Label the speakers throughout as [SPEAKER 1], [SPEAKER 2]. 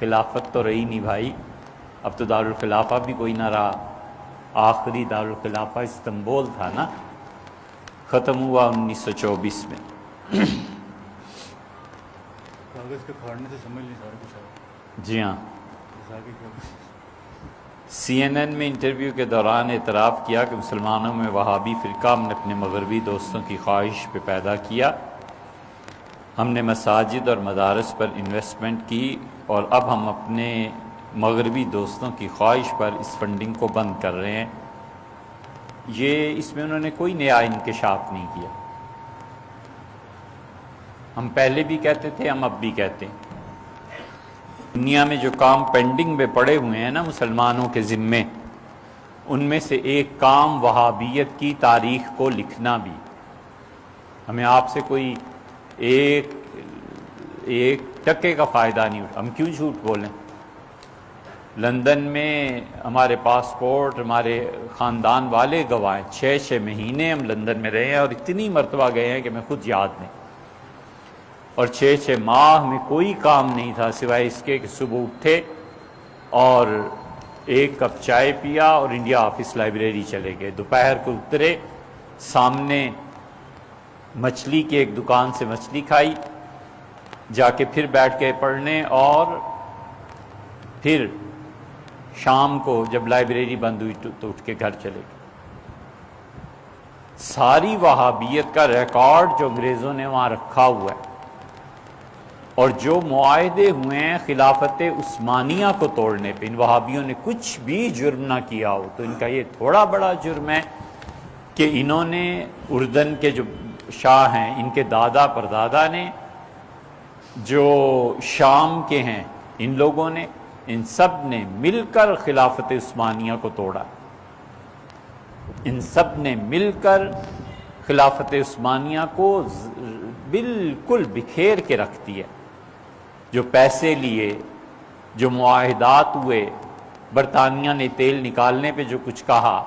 [SPEAKER 1] خلافت تو رہی نہیں بھائی، اب تو دارالخلافہ بھی کوئی نہ رہا، آخری دارالخلافہ استنبول تھا نا، ختم ہوا 1924 میں۔
[SPEAKER 2] کاغذ کے پھاڑنے سے سمجھ نہیں سارا کچھ آیا۔
[SPEAKER 1] جی ہاں، سی این این میں انٹرویو کے دوران اعتراف کیا کہ مسلمانوں میں وہابی فرقہ ہم نے اپنے مغربی دوستوں کی خواہش پہ پیدا کیا، ہم نے مساجد اور مدارس پر انویسٹمنٹ کی اور اب ہم اپنے مغربی دوستوں کی خواہش پر اس فنڈنگ کو بند کر رہے ہیں۔ اس میں انہوں نے کوئی نیا انکشاف نہیں کیا، ہم پہلے بھی کہتے تھے، ہم اب بھی کہتے ہیں۔ دنیا میں جو کام پینڈنگ میں پڑے ہوئے ہیں نا مسلمانوں کے ذمے، ان میں سے ایک کام وہابیت کی تاریخ کو لکھنا بھی۔ ہمیں آپ سے کوئی ایک ٹکے کا فائدہ نہیں اٹھا، ہم کیوں جھوٹ بولیں؟ لندن میں ہمارے پاسپورٹ، ہمارے خاندان والے گواہ ہیں، 6 مہینے ہم لندن میں رہے ہیں اور اتنی مرتبہ گئے ہیں کہ میں خود یاد نہیں، اور 6 ماہ میں کوئی کام نہیں تھا سوائے اس کے کہ صبح اٹھے اور ایک کپ چائے پیا اور انڈیا آفس لائبریری چلے گئے، دوپہر کو اترے، سامنے مچھلی کی ایک دکان سے مچھلی کھائی، جا کے پھر بیٹھ کے پڑھنے، اور پھر شام کو جب لائبریری بند ہوئی تو اٹھ کے گھر چلے گئے۔ ساری وہابیت کا ریکارڈ جو انگریزوں نے وہاں رکھا ہوا ہے، اور جو معاہدے ہوئے ہیں خلافت عثمانیہ کو توڑنے پہ، ان وہابیوں نے کچھ بھی جرم نہ کیا ہو، تو ان کا یہ تھوڑا بڑا جرم ہے کہ انہوں نے اردن کے جو شاہ ہیں، ان کے دادا پردادا نے، جو شام کے ہیں ان لوگوں نے، ان سب نے مل کر خلافت عثمانیہ کو توڑا، ان سب نے مل کر خلافت عثمانیہ کو بالکل بکھیر کے رکھ دیا۔ جو پیسے لیے، جو معاہدات ہوئے، برطانیہ نے تیل نکالنے پہ جو کچھ کہا،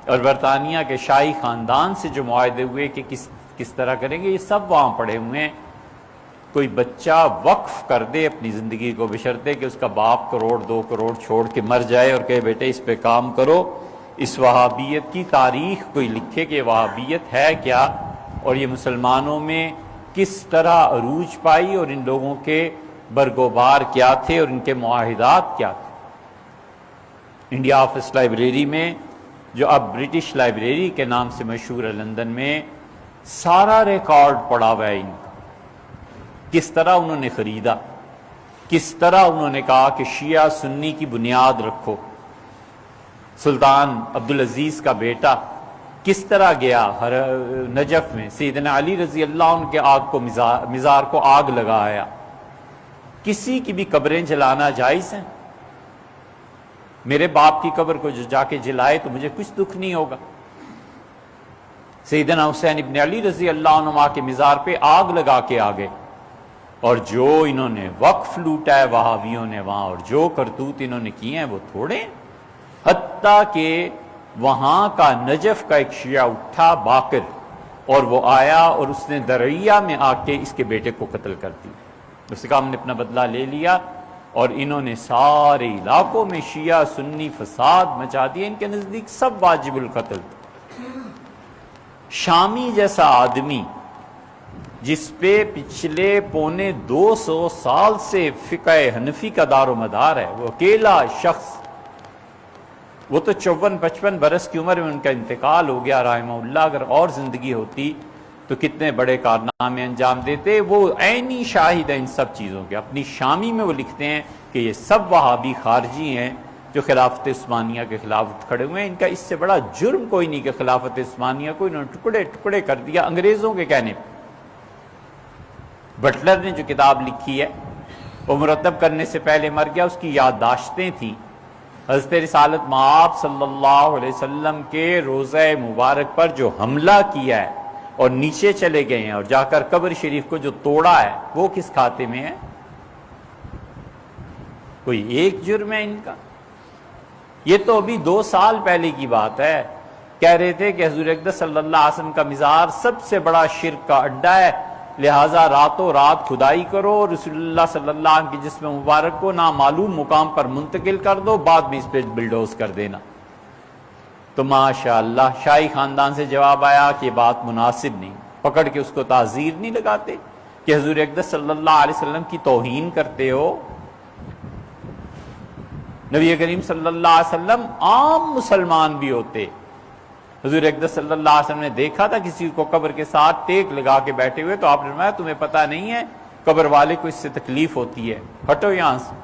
[SPEAKER 1] اور برطانیہ کے شاہی خاندان سے جو معاہدے ہوئے کہ کس طرح کریں گے، یہ سب وہاں پڑے ہوئے ہیں۔ کوئی بچہ وقف کر دے اپنی زندگی کو، بشرطے کہ اس کا باپ 1-2 کروڑ چھوڑ کے مر جائے اور کہے بیٹے اس پہ کام کرو، اس وہابیت کی تاریخ کوئی لکھے کہ یہ وہابیت ہے کیا، اور یہ مسلمانوں میں کس طرح عروج پائی، اور ان لوگوں کے برگوبار کیا تھے اور ان کے معاہدات کیا تھے۔ انڈیا آفس لائبریری میں، جو اب برٹش لائبریری کے نام سے مشہور ہے لندن میں، سارا ریکارڈ پڑا ہوا ہے ان کا، کس طرح انہوں نے خریدا، کس طرح انہوں نے کہا کہ شیعہ سنی کی بنیاد رکھو۔ سلطان عبدالعزیز کا بیٹا کس طرح گیا نجف میں، سیدنا علی رضی اللہ عنہ کے مزار کو آگ لگایا۔ کسی کی بھی قبریں جلانا جائز ہیں؟ میرے باپ کی قبر کو جو جا کے جلائے تو مجھے کچھ دکھ نہیں ہوگا۔ سیدنا حسین ابن علی رضی اللہ عنہ کے مزار پہ آگ لگا کے آگے، اور جو انہوں نے وقف لوٹا ہے وہابیوں نے وہاں، اور جو کرتوت انہوں نے کیے ہیں وہ تھوڑے ہیں۔ حتیٰ کہ وہاں کا نجف کا ایک شیعہ اٹھا باقر، اور وہ آیا اور اس نے درعیہ میں آ کے اس کے بیٹے کو قتل کر دیا۔ اس کا ہم نے اپنا بدلہ لے لیا، اور انہوں نے سارے علاقوں میں شیعہ سنی فساد مچا دیا، ان کے نزدیک سب واجب القتل۔ شامی جیسا آدمی جس پہ پچھلے 250 سال سے فقہ حنفی کا دار و مدار ہے، وہ اکیلا شخص، وہ تو 54-55 برس کی عمر میں ان کا انتقال ہو گیا رحمہ اللہ۔ اگر اور زندگی ہوتی تو کتنے بڑے کارنامے انجام دیتے۔ وہ عینی شاہد ہے ان سب چیزوں کے۔ اپنی شامی میں وہ لکھتے ہیں کہ یہ سب وہابی خارجی ہیں جو خلافت عثمانیہ کے خلاف کھڑے ہوئے ہیں۔ ان کا اس سے بڑا جرم کوئی نہیں کہ خلافت عثمانیہ کو انہوں نے ٹکڑے ٹکڑے کر دیا انگریزوں کے کہنے پہ۔ بٹلر نے جو کتاب لکھی ہے وہ مرتب کرنے سے پہلے مر گیا، اس کی یادداشتیں تھیں۔ حضرت رسالت مآب صلی اللہ علیہ وسلم کے روضہ مبارک پر جو حملہ کیا ہے اور نیچے چلے گئے ہیں اور جا کر قبر شریف کو جو توڑا ہے، وہ کس کھاتے میں ہے؟ کوئی ایک جرم ہے ان کا؟ یہ تو ابھی 2 سال پہلے کی بات ہے، کہہ رہے تھے کہ حضور اقدس صلی اللہ علیہ وسلم کا مزار سب سے بڑا شرک کا اڈا ہے، لہٰذا راتوں رات کھدائی کرو، رسول اللہ صلی اللہ علیہ وسلم کی جسم مبارک کو نامعلوم مقام پر منتقل کر دو، بعد میں اس پہ بلڈوز کر دینا۔ تو ماشاءاللہ شاہی خاندان سے جواب آیا کہ یہ بات مناسب نہیں، پکڑ کے اس کو تعزیر نہیں لگاتے کہ حضور اقدس صلی اللہ علیہ وسلم کی توہین کرتے ہو۔ نبی کریم صلی اللہ علیہ وسلم عام مسلمان بھی ہوتے، حضور اقدس صلی اللہ علیہ وسلم نے دیکھا تھا کسی کو قبر کے ساتھ ٹیک لگا کے بیٹھے ہوئے، تو آپ نے فرمایا تمہیں پتہ نہیں ہے قبر والے کو اس سے تکلیف ہوتی ہے، ہٹو یہاں سے۔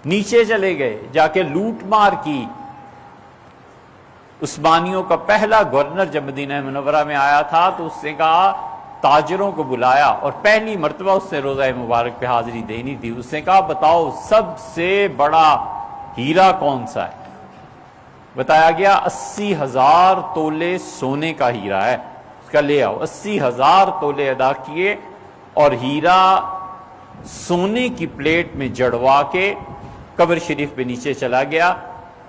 [SPEAKER 1] نیچے چلے گئے، جا کے لوٹ مار کی۔ عثمانیوں کا پہلا گورنر جب مدینہ منورہ میں آیا تھا تو اس نے کہا، تاجروں کو بلایا اور پہلی مرتبہ اس نے روزہ مبارک پہ حاضری دینی تھی، اس نے کہا بتاؤ سب سے بڑا ہیرا کون سا ہے؟ بتایا گیا 80,000 تولے سونے کا ہیرا ہے، اس کا لے آؤ۔ 80,000 تولے ادا کیے اور ہیرا سونے کی پلیٹ میں جڑوا کے قبر شریف پہ نیچے چلا گیا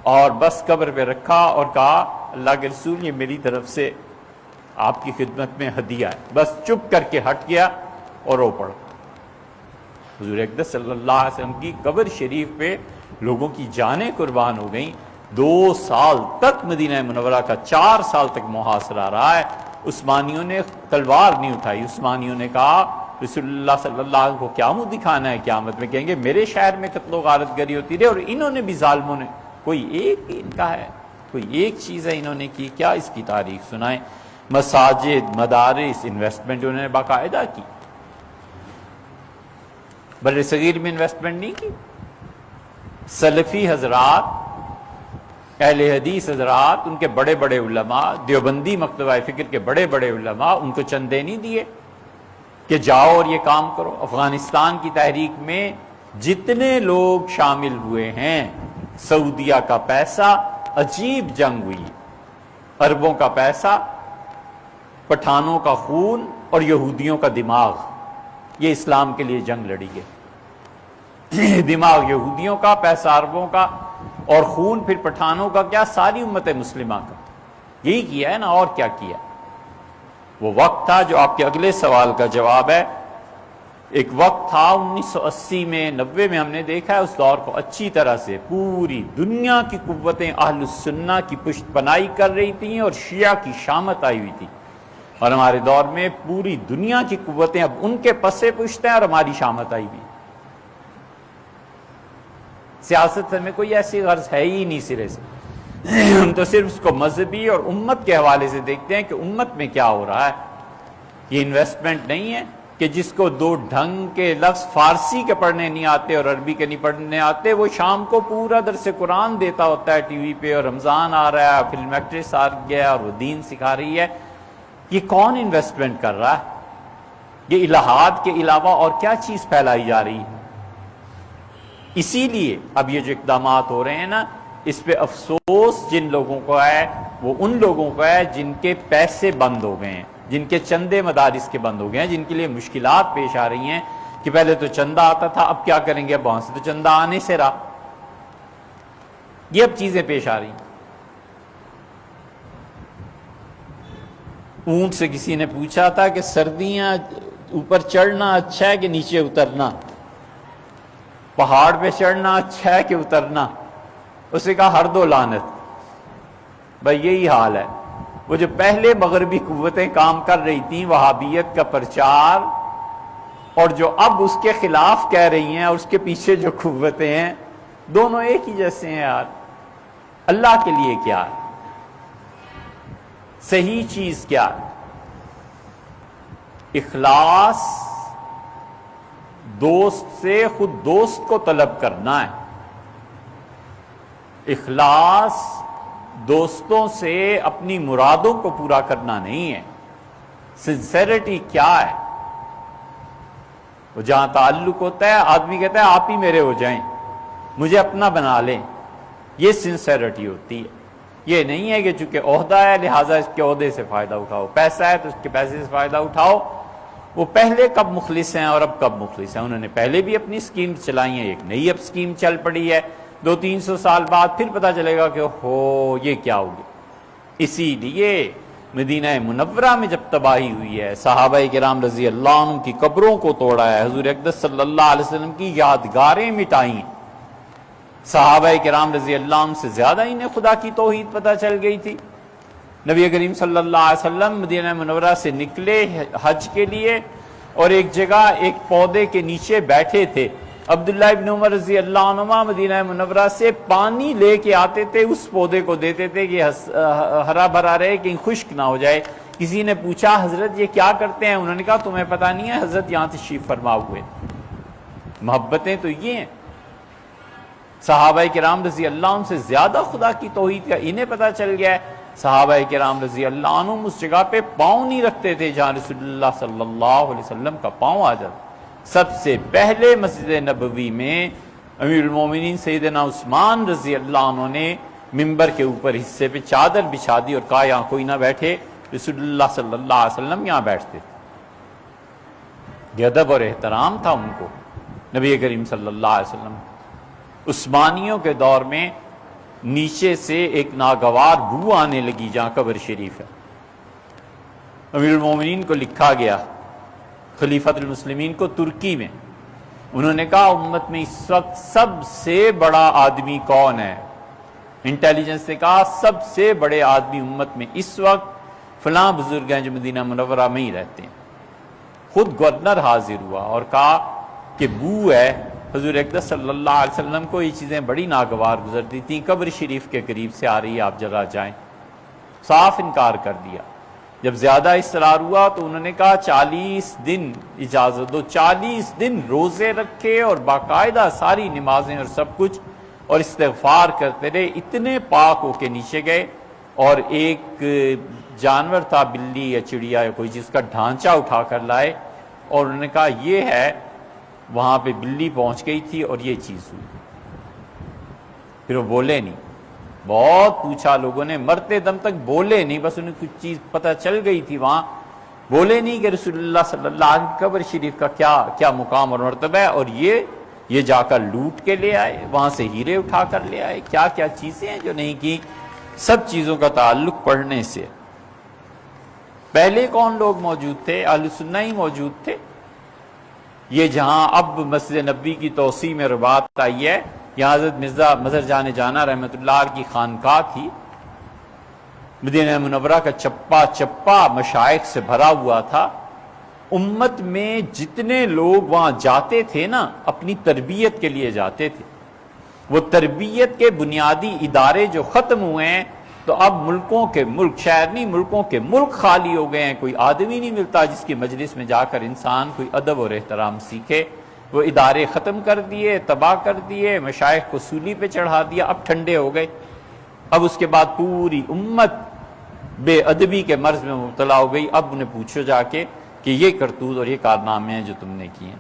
[SPEAKER 1] اور بس قبر پہ رکھا اور کہا اللہ کے رسول یہ میری طرف سے آپ کی خدمت میں ہدیہ ہے، بس چپ کر کے ہٹ گیا اور رو پڑا۔ حضور اقدس صلی اللہ علیہ وسلم کی قبر شریف پہ لوگوں کی جانیں قربان ہو گئیں۔ 2 سال تک مدینہ منورہ کا 4 سال تک محاصرہ رہا ہے۔ عثمانیوں نے تلوار نہیں اٹھائی، عثمانیوں نے کہا رسول اللہ صلی اللہ علیہ وسلم کو کیا منہ دکھانا ہے، قیامت میں کہیں گے میرے شہر میں قتل و غارت گری ہوتی رہی، اور انہوں نے بھی ظالموں نے کوئی ایک ان کا ہے، کوئی ایک چیز ہے انہوں نے کی کیا؟ اس کی تاریخ سنائیں۔ مساجد، مدارس، انویسٹمنٹ انہوں نے باقاعدہ کی، بر صغیر میں انویسٹمنٹ نہیں کی۔ سلفی حضرات، اہل حدیث حضرات، ان کے بڑے بڑے علماء، دیوبندی مکتبہ فکر کے بڑے بڑے علماء، ان کو چندے نہیں دیے کہ جاؤ اور یہ کام کرو۔ افغانستان کی تحریک میں جتنے لوگ شامل ہوئے ہیں، سعودیہ کا پیسہ، عجیب جنگ ہوئی، عربوں کا پیسہ، پٹھانوں کا خون اور یہودیوں کا دماغ، یہ اسلام کے لیے جنگ لڑی گئی۔ دماغ یہودیوں کا، پیسہ عربوں کا، اور خون پھر پٹھانوں کا، کیا ساری امت مسلمہ کا، یہی کیا ہے نا، اور کیا کیا۔ وہ وقت تھا جو آپ کے اگلے سوال کا جواب ہے، ایک وقت تھا 1980 میں 90 میں ہم نے دیکھا ہے، اس دور کو اچھی طرح سے پوری دنیا کی قوتیں اہل السنہ کی پشت پناہی کر رہی تھیں اور شیعہ کی شامت آئی ہوئی تھی، اور ہمارے دور میں پوری دنیا کی قوتیں اب ان کے پسے پشت ہیں اور ہماری شامت آئی ہوئی۔ سیاست میں کوئی ایسی غرض ہے ہی نہیں سرے سے، ہم تو صرف اس کو مذہبی اور امت کے حوالے سے دیکھتے ہیں کہ امت میں کیا ہو رہا ہے۔ یہ انویسٹمنٹ نہیں ہے کہ جس کو 2 ڈھنگ کے لفظ فارسی کے پڑھنے نہیں آتے اور عربی کے نہیں پڑھنے آتے، وہ شام کو پورا درس قرآن دیتا ہوتا ہے ٹی وی پہ، اور رمضان آ رہا ہے، فلم ایکٹریس آ گیا اور وہ دین سکھا رہی ہے۔ یہ کون انویسٹمنٹ کر رہا ہے؟ یہ الہات کے علاوہ اور کیا چیز پھیلائی جا رہی ہے؟ اسی لیے اب یہ جو اقدامات ہو رہے ہیں نا، اس پہ افسوس جن لوگوں کو ہے، وہ ان لوگوں کو ہے جن کے پیسے بند ہو گئے ہیں، جن کے چندے مدارس کے بند ہو گئے ہیں، جن کے لیے مشکلات پیش آ رہی ہیں کہ پہلے تو چندہ آتا تھا، اب کیا کریں گے، اب وہاں سے تو چندہ آنے سے رہا، یہ اب چیزیں پیش آ رہی ہیں۔ اونٹ سے کسی نے پوچھا تھا کہ سردیاں اوپر چڑھنا اچھا ہے کہ نیچے اترنا، پہاڑ پہ چڑھنا اچھا ہے کہ اترنا؟ اس نے کہا ہر دو لعنت۔ بھائی یہی حال ہے، وہ جو پہلے مغربی قوتیں کام کر رہی تھیں وہابیت کا پرچار، اور جو اب اس کے خلاف کہہ رہی ہیں، اور اس کے پیچھے جو قوتیں ہیں، دونوں ایک ہی جیسے ہیں یار۔ اللہ کے لیے کیا ہے صحیح چیز؟ کیا ہے؟ اخلاص، دوست سے خود دوست کو طلب کرنا ہے۔ اخلاص دوستوں سے اپنی مرادوں کو پورا کرنا نہیں ہے۔ سنسیریٹی کیا ہے؟ وہ جہاں تعلق ہوتا ہے، آدمی کہتا ہے آپ ہی میرے ہو جائیں، مجھے اپنا بنا لیں، یہ سنسیریٹی ہوتی ہے۔ یہ نہیں ہے کہ چونکہ عہدہ ہے لہٰذا اس کے عہدے سے فائدہ اٹھاؤ، پیسہ ہے تو اس کے پیسے سے فائدہ اٹھاؤ۔ وہ پہلے کب مخلص ہیں اور اب کب مخلص ہیں؟ انہوں نے پہلے بھی اپنی سکیم چلائی ہیں، ایک نئی اب سکیم چل پڑی ہے، 200-300 سال بعد پھر پتہ چلے گا کہ ہو یہ کیا ہو گیا۔ اسی لیے مدینہ منورہ میں جب تباہی ہوئی ہے، صحابہ کرام رضی اللہ عنہ کی قبروں کو توڑا ہے، حضور اقدس صلی اللہ علیہ وسلم کی یادگاریں مٹائی ہیں، صحابہ کرام رضی اللہ عنہ سے زیادہ انہیں خدا کی توحید پتہ چل گئی تھی۔ نبی کریم صلی اللہ علیہ وسلم مدینہ منورہ سے نکلے حج کے لیے اور ایک جگہ ایک پودے کے نیچے بیٹھے تھے۔ عبداللہ ابن عمر رضی اللہ عنہ مدینہ منورہ سے پانی لے کے آتے تھے، اس پودے کو دیتے تھے کہ ہرا بھرا رہے، کہیں خشک نہ ہو جائے۔ کسی نے پوچھا حضرت یہ کیا کرتے ہیں؟ انہوں نے کہا تمہیں پتہ نہیں ہے، حضرت یہاں تشریف فرما ہوئے۔ محبتیں تو یہ ہیں، صحابہ کرام رضی اللہ عنہ سے زیادہ خدا کی توحید کا انہیں پتہ چل گیا ہے۔ صحابہ کرام رضی اللہ عنہ اس جگہ پہ پاؤں نہیں رکھتے تھے جہاں رسول اللہ صلی اللہ علیہ وسلم کا پاؤں آ جاتا۔ سب سے پہلے مسجد نبوی میں امیر المومنین سیدنا عثمان رضی اللہ عنہ نے ممبر کے اوپر حصے پہ چادر بچھا دی اور کہا یہاں کوئی نہ بیٹھے، رسول اللہ صلی اللہ علیہ وسلم یہاں بیٹھتے تھے۔ یہ ادب اور احترام تھا ان کو نبی کریم صلی اللہ علیہ وسلم۔ عثمانیوں کے دور میں نیچے سے ایک ناگوار بو آنے لگی جہاں قبر شریف ہے، امیر المومنین کو لکھا گیا، خلیفۃ المسلمین کو ترکی میں۔ انہوں نے کہا امت میں اس وقت سب سے بڑا آدمی کون ہے؟ انٹیلیجنس نے کہا سب سے بڑے آدمی امت میں اس وقت فلاں بزرگ ہیں جو مدینہ منورہ میں ہی رہتے ہیں۔ خود گورنر حاضر ہوا اور کہا کہ بو ہے، حضور اقدس صلی اللہ علیہ وسلم کو یہ چیزیں بڑی ناگوار گزرتی تھیں، قبر شریف کے قریب سے آ رہی ہے، آپ ذرا جائیں۔ صاف انکار کر دیا۔ جب زیادہ اصرار ہوا تو انہوں نے کہا 40 دن اجازت دو، 40 دن روزے رکھے اور باقاعدہ ساری نمازیں اور سب کچھ اور استغفار کرتے رہے، اتنے پاک ہو کے نیچے گئے اور ایک جانور تھا، بلی یا چڑیا یا کوئی چیز کا ڈھانچہ اٹھا کر لائے اور انہوں نے کہا یہ ہے، وہاں پہ بلی پہنچ گئی تھی اور یہ چیز ہوئی۔ پھر وہ بولے نہیں، بہت پوچھا لوگوں نے، مرتے دم تک بولے نہیں، بس انہیں کچھ چیز پتہ چل گئی تھی وہاں، بولے نہیں کہ رسول اللہ صلی اللہ علیہ وسلم قبر شریف کا کیا مقام اور مرتبہ ہے، اور یہ جا کر لوٹ کے لے آئے، وہاں سے ہیرے اٹھا کر لے آئے، کیا کیا چیزیں ہیں جو نہیں کی۔ سب چیزوں کا تعلق پڑھنے سے۔ پہلے کون لوگ موجود تھے؟ اہل سنہ ہی موجود تھے۔ یہ جہاں اب مسجد نبوی کی توسیع میں رباط آئی ہے، یہاں حضرت مرزا مظہر جان جانا رحمۃ اللہ علیہ کی خانقاہ تھی، مدینہ منورہ کا چپا چپا مشائخ سے بھرا ہوا تھا۔ امت میں جتنے لوگ وہاں جاتے تھے نا، اپنی تربیت کے لیے جاتے تھے، وہ تربیت کے بنیادی ادارے جو ختم ہوئے ہیں تو اب ملکوں کے ملک، شہر نہیں ملکوں کے ملک خالی ہو گئے ہیں، کوئی آدمی نہیں ملتا جس کی مجلس میں جا کر انسان کوئی ادب اور احترام سیکھے۔ وہ ادارے ختم کر دیے، تباہ کر دیے، مشائخ کو سولی پہ چڑھا دیا، اب ٹھنڈے ہو گئے۔ اب اس کے بعد پوری امت بے ادبی کے مرض میں مبتلا ہو گئی۔ اب انہیں پوچھو جا کے کہ یہ کرتوت اور یہ کارنامے ہیں جو تم نے کیے ہیں۔